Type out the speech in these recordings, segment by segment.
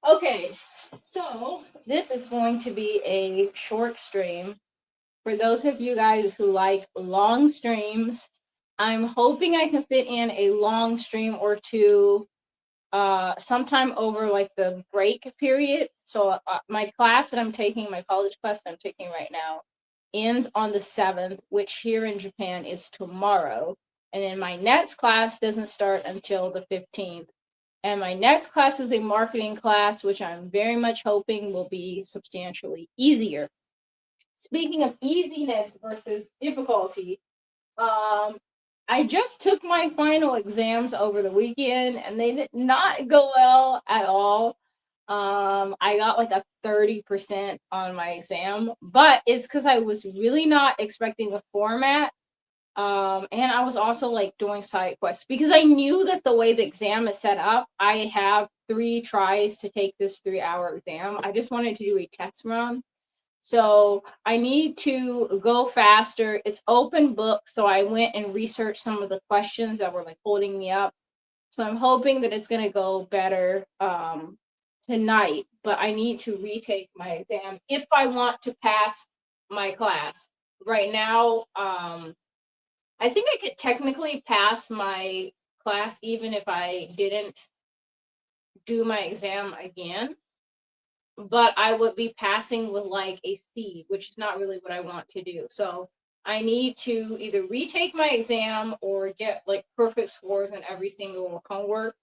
Okay, so this is going to be a short stream. For those of you guys who like long streams, I'm hoping I can fit in a long stream or two sometime over like the break period. So my class that I'm taking, my college class that I'm taking right now, ends on the 7th, which here in Japan is tomorrow. And then my next class doesn't start until the 15th. And my next class is a marketing class, which I'm very much hoping will be substantially easier. Speaking of easiness versus difficulty, I just took my final exams over the weekend and they did not go well at all. I got like a 30% on my exam, but it's because I was really not expecting the format. And I was also like doing side quests because I knew that the way the exam is set up, I have 3 tries to take this 3-hour exam. I just wanted to do a test run. So I need to go faster. It's open book. So I went and researched some of the questions that were like holding me up. So I'm hoping that it's going to go better tonight, but I need to retake my exam if I want to pass my class. Right now, I think I could technically pass my class even if I didn't do my exam again, but I would be passing with like a C, which is not really what I want to do. So I need to either retake my exam or get like perfect scores on every single homework.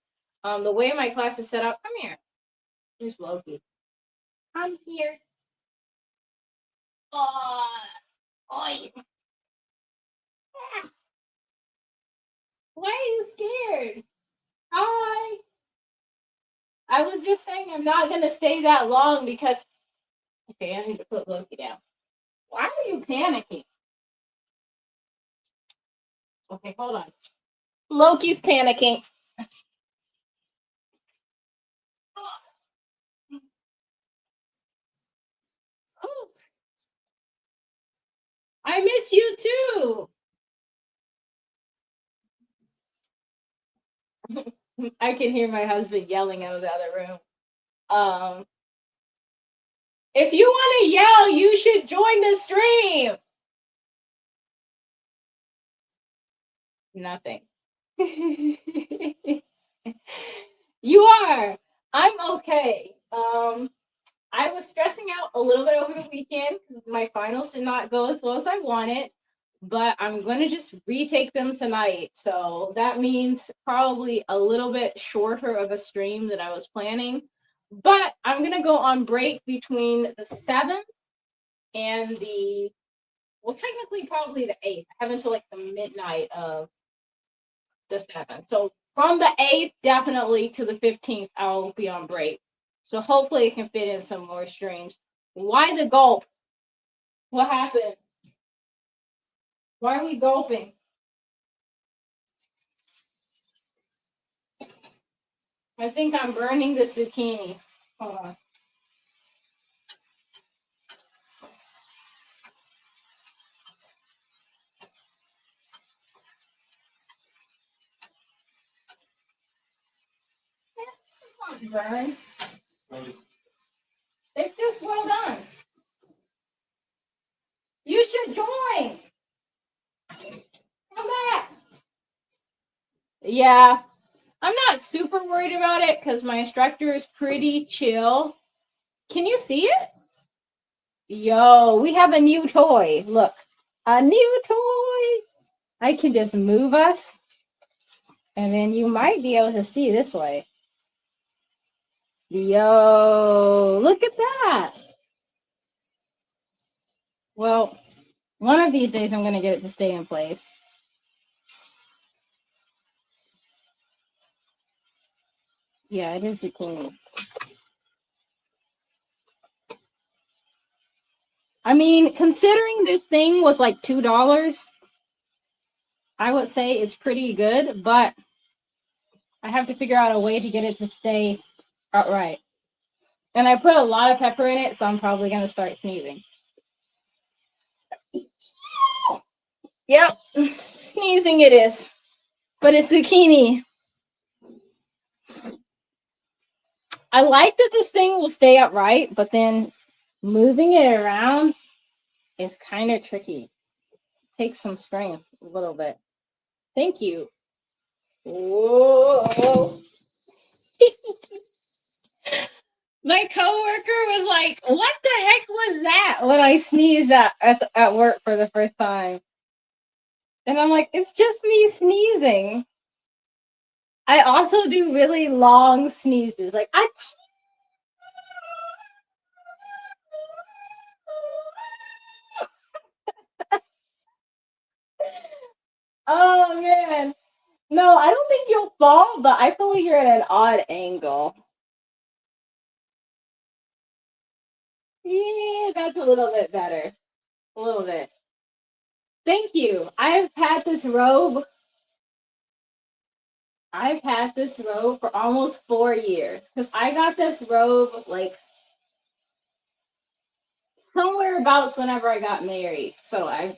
The way my class is set up, come here. Here's Loki. I'm here. Oh, oh. Why are you scared? Hi. I was just saying I'm not gonna stay that long because okay, I need to put Loki down. Why are you panicking? Okay, hold on. Loki's panicking. Oh, I miss you too. I can hear my husband yelling out of the other room. If you want to yell, you should join the stream. Nothing. You are. I'm okay. I was stressing out a little bit over the weekend because my finals did not go as well as I wanted, but I'm going to just retake them tonight. So that means probably a little bit shorter of a stream than I was planning. But I'm going to go on break between the 7th and the, well, technically probably the 8th. I have until like the midnight of the 7th. So from the 8th, definitely to the 15th, I'll be on break. So hopefully it can fit in some more streams. Why the gulp? What happened? Why are we gulping? I think I'm burning the zucchini. Hold on. It's not burned. It's just well done. You should join. Come back. Yeah, I'm not super worried about it because my instructor is pretty chill. Can you see it? Yo, we have a new toy. Look, a new toy. I can just move us, and then you might be able to see this way. Yo, look at that. Well, one of these days I'm going to get it to stay in place. Yeah, it is cool. I mean, considering this thing was like $2, I would say it's pretty good, but I have to figure out a way to get it to stay upright. And I put a lot of pepper in it, so I'm probably going to start sneezing. Yep, sneezing it is. But it's zucchini. I like that this thing will stay upright, but then moving it around is kind of tricky. Takes some strength a little bit. Thank you. Whoa. My coworker was like, "What the heck was that?" when I sneezed at work for the first time. And I'm like, "It's just me sneezing." I also do really long sneezes. Like I Oh man. No, I don't think you'll fall, but I feel like you're at an odd angle. Yeah, that's a little bit better. A little bit. Thank you. I've had this robe for almost 4 years because I got this robe like somewhere about whenever I got married. So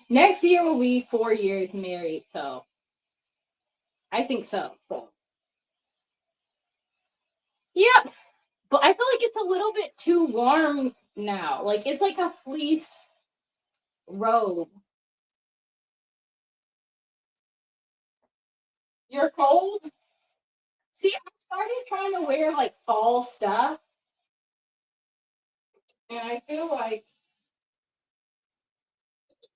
next year will be 4 years married. So I think so. So yeah, but I feel like it's a little bit too warm now. Like it's like a fleece robe. You're cold? See, I started trying to wear like fall stuff, and I feel like it's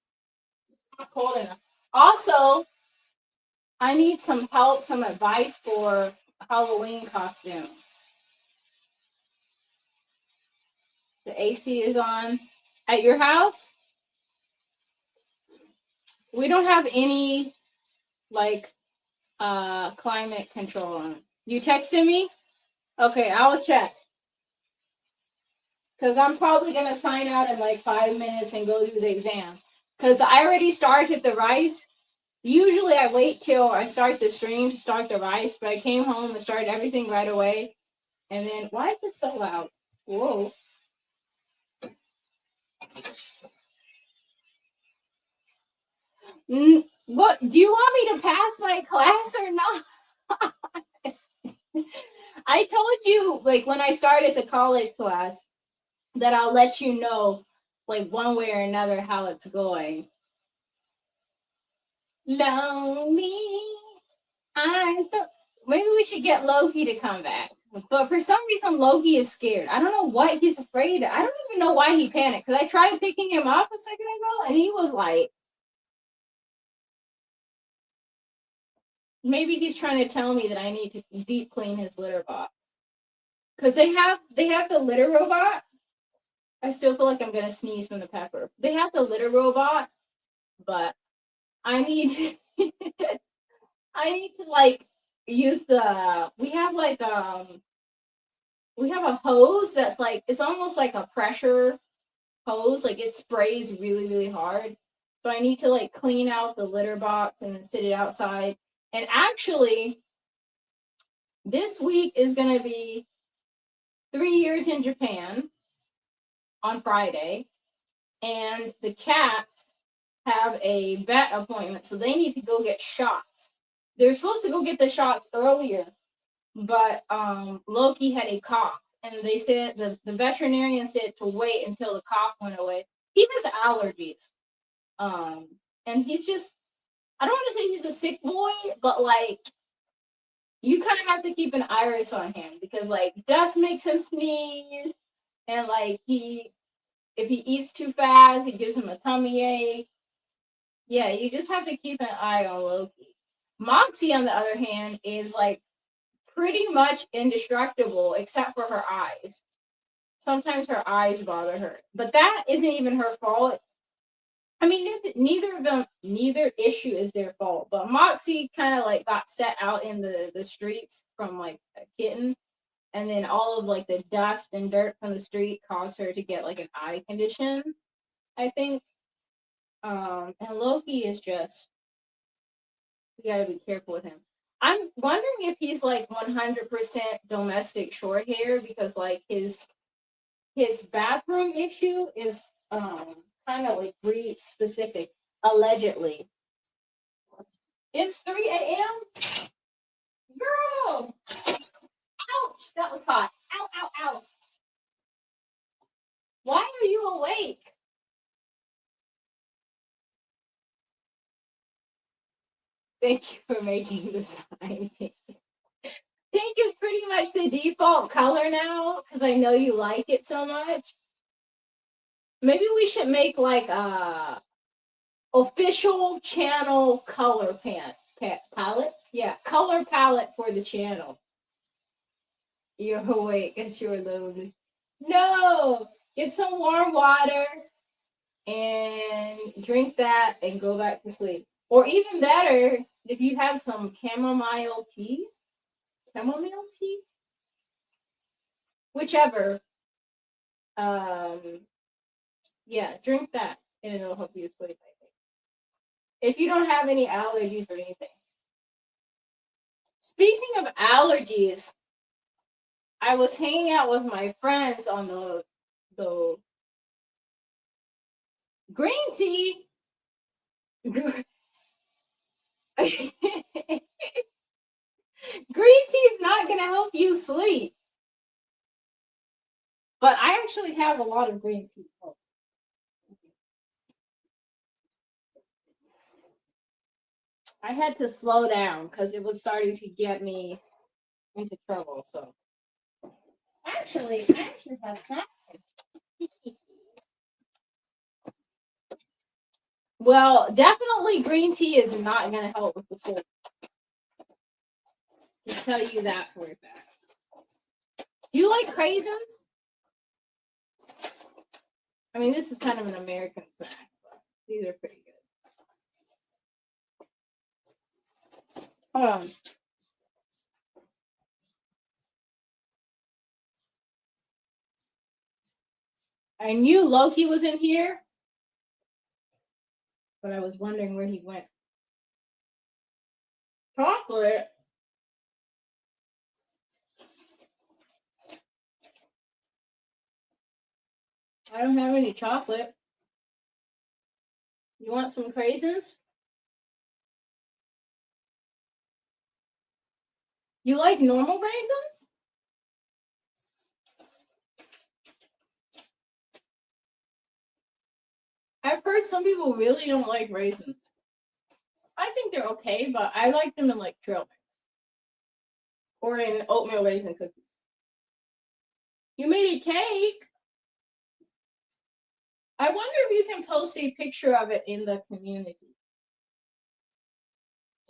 not cold enough. Also, I need some help, some advice for Halloween costume. The AC is on at your house. We don't have any like climate control on. You texted me? Okay, I'll check. Because I'm probably gonna sign out in like 5 minutes and go do the exam. Because I already started the rice. Usually I wait till I start the stream to start the rice, but I came home and started everything right away. And then why is it so loud? Whoa. What do you want me to pass my class or not? I told you like when I started the college class that I'll let you know like one way or another how it's going. Lonely. Maybe we should get Loki to come back. But for some reason, Loki is scared. I don't know what he's afraid of. I don't even know why he panicked. Because I tried picking him up a second ago, and he was like, maybe he's trying to tell me that I need to deep clean his litter box. Because they have the litter robot. I still feel like I'm gonna sneeze from the pepper. They have the litter robot, but I need to, I need to like use we have a hose that's like it's almost like a pressure hose, like it sprays really, really hard. So I need to like clean out the litter box and then sit it outside. And actually, this week is gonna be 3 years in Japan on Friday, and the cats have a vet appointment, so they need to go get shots. They're supposed to go get the shots earlier, but Loki had a cough, and they said the veterinarian said to wait until the cough went away. He has allergies, and he's just I don't want to say he's a sick boy, but like you kind of have to keep an iris on him because like dust makes him sneeze, and like if he eats too fast, it gives him a tummy ache. Yeah, you just have to keep an eye on Loki. Moxie, on the other hand, is like pretty much indestructible except for her eyes. Sometimes her eyes bother her, but that isn't even her fault. I mean, neither issue is their fault. But Moxie kind of like got set out in the streets from like a kitten, and then all of like the dust and dirt from the street caused her to get like an eye condition. I think. And Loki is just you gotta be careful with him. I'm wondering if he's like 100% domestic short hair because like his bathroom issue is kind of like breed specific, allegedly. It's 3 a.m. Girl, Ouch! That was hot. Ow, ow, ow. Why are you awake? Thank you for making the sign. Pink is pretty much the default color now because I know you like it so much. Maybe we should make like a official channel color palette. Yeah, color palette for the channel. You're awake. It's your load. No, get some warm water and drink that and go back to sleep. Or even better, if you have some chamomile tea, whichever. Yeah, drink that and it'll help you sleep, I think. If you don't have any allergies or anything. Speaking of allergies, I was hanging out with my friends on the green tea. Green tea is not going to help you sleep. But I actually have a lot of green tea. I had to slow down because it was starting to get me into trouble. So I actually have snacks. Well, definitely green tea is not going to help with the sleep. I'll tell you that for a fact. Do you like craisins? I mean, this is kind of an American snack, but these are pretty good. Hold on. I knew Loki was in here, but I was wondering where he went. Chocolate? I don't have any chocolate. You want some craisins? You like normal raisins? I've heard some people really don't like raisins. I think they're okay, but I like them in like trail mix or in oatmeal raisin cookies. You made a cake? I wonder if you can post a picture of it in the community.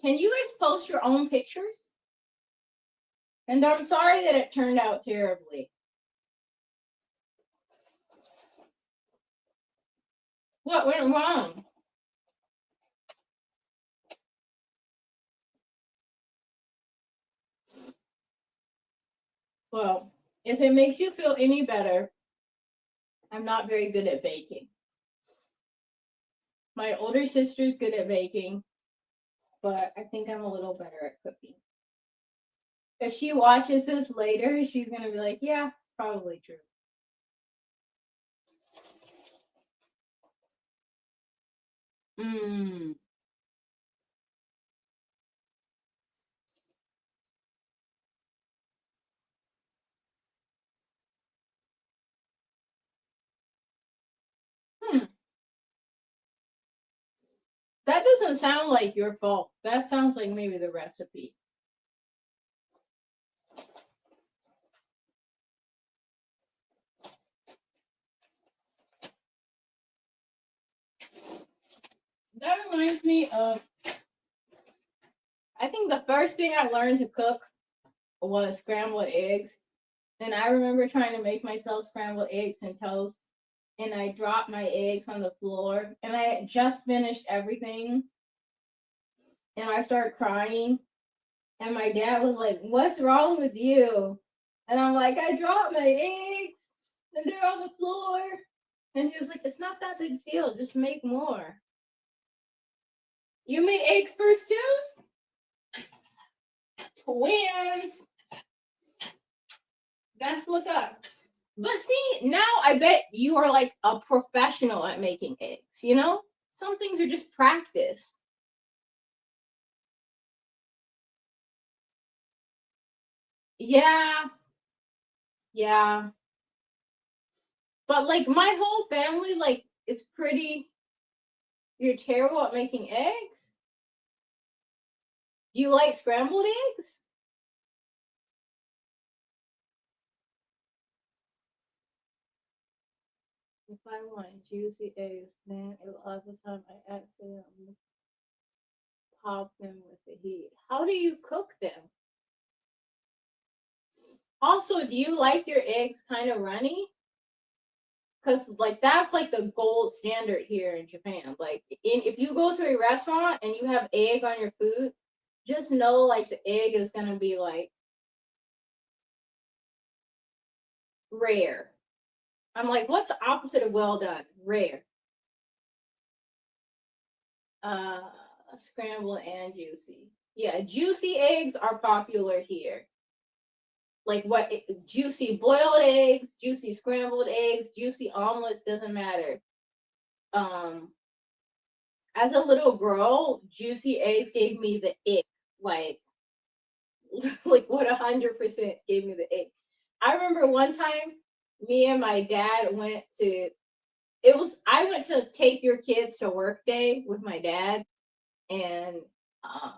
Can you guys post your own pictures? And I'm sorry that it turned out terribly. What went wrong? Well, if it makes you feel any better, I'm not very good at baking. My older sister's good at baking, but I think I'm a little better at cooking. If she watches this later, she's going to be like, yeah, probably true. Mmm. That doesn't sound like your fault. That sounds like maybe the recipe. That reminds me of, I think the first thing I learned to cook was scrambled eggs. And I remember trying to make myself scrambled eggs and toast. And I dropped my eggs on the floor. And I had just finished everything. And I started crying. And my dad was like, "What's wrong with you?" And I'm like, "I dropped my eggs and they're on the floor." And he was like, "It's not that big deal. Just make more." You made eggs first too? Twins. That's what's up. But see, now I bet you are like a professional at making eggs, you know? Some things are just practice. Yeah, yeah. But like my whole family, like, is pretty. You're terrible at making eggs? Do you like scrambled eggs? If I want juicy eggs, then a lot of the time I accidentally pop them with the heat. How do you cook them? Also, do you like your eggs kind of runny? Because like that's like the gold standard here in Japan. Like if you go to a restaurant and you have egg on your food, just know like the egg is gonna be like rare. I'm like, what's the opposite of well done? Rare. Uh, Scrambled and juicy. Yeah, juicy eggs are popular here. Like juicy boiled eggs, juicy scrambled eggs, juicy omelets, doesn't matter. Um, as a little girl, juicy eggs gave me the ick. Like, like what 100% gave me the ick. I remember one time, me and my dad went to. I went to take your kids to work day with my dad, and I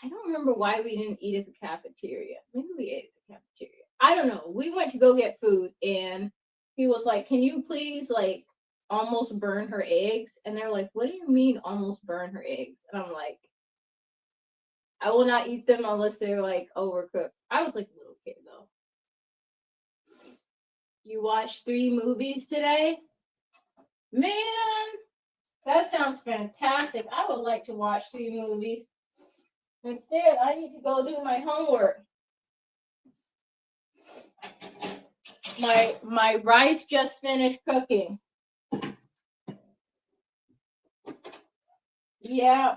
don't remember why we didn't eat at the cafeteria. Maybe we ate at the cafeteria. I don't know. We went to go get food, and he was like, "Can you please like almost burn her eggs?" And they're like, "What do you mean almost burn her eggs?" And I'm like, "I will not eat them unless they're like overcooked." I was like a little kid though. You watched 3 movies today? Man, that sounds fantastic. I would like to watch 3 movies. Instead, I need to go do my homework. My rice just finished cooking. Yeah,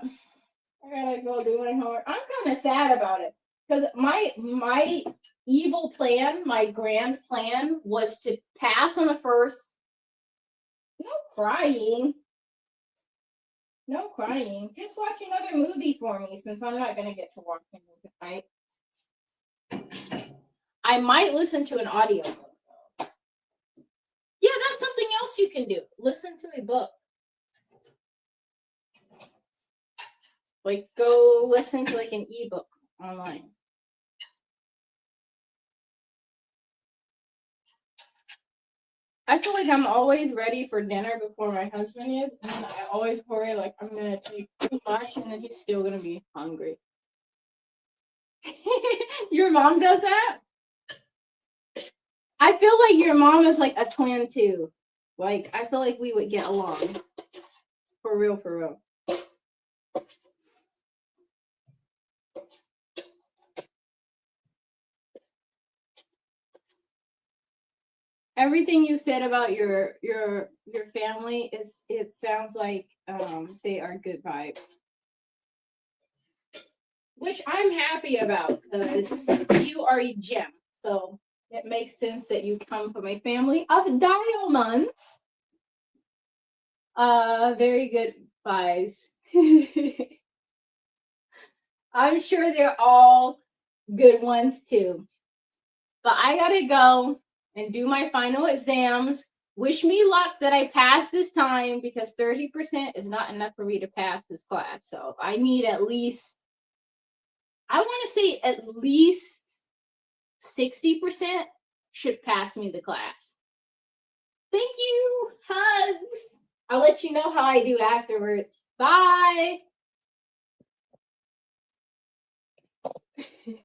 I gotta go do my homework. I'm kind of sad about it because my evil plan, my grand plan, was to pass on the first. No crying. No crying. Just watch another movie for me since I'm not gonna get to watch it tonight. I might listen to an audio book. Yeah, that's something else you can do. Listen to a book. Like go listen to like an ebook online. I feel like I'm always ready for dinner before my husband is, and I always worry like I'm gonna take too much and then he's still gonna be hungry. Your mom does that? I feel like your mom is like a twin too. Like I feel like we would get along. For real, for real. Everything you said about your family is it sounds like they are good vibes. Which I'm happy about because you are a gem. So it makes sense that you come from a family of diamonds. Very good vibes. I'm sure they're all good ones too. But I gotta go and do my final exams. Wish me luck that I pass this time because 30% is not enough for me to pass this class. So I need at least, I want to say at least 60% should pass me the class. Thank you. Hugs. I'll let you know how I do afterwards. Bye.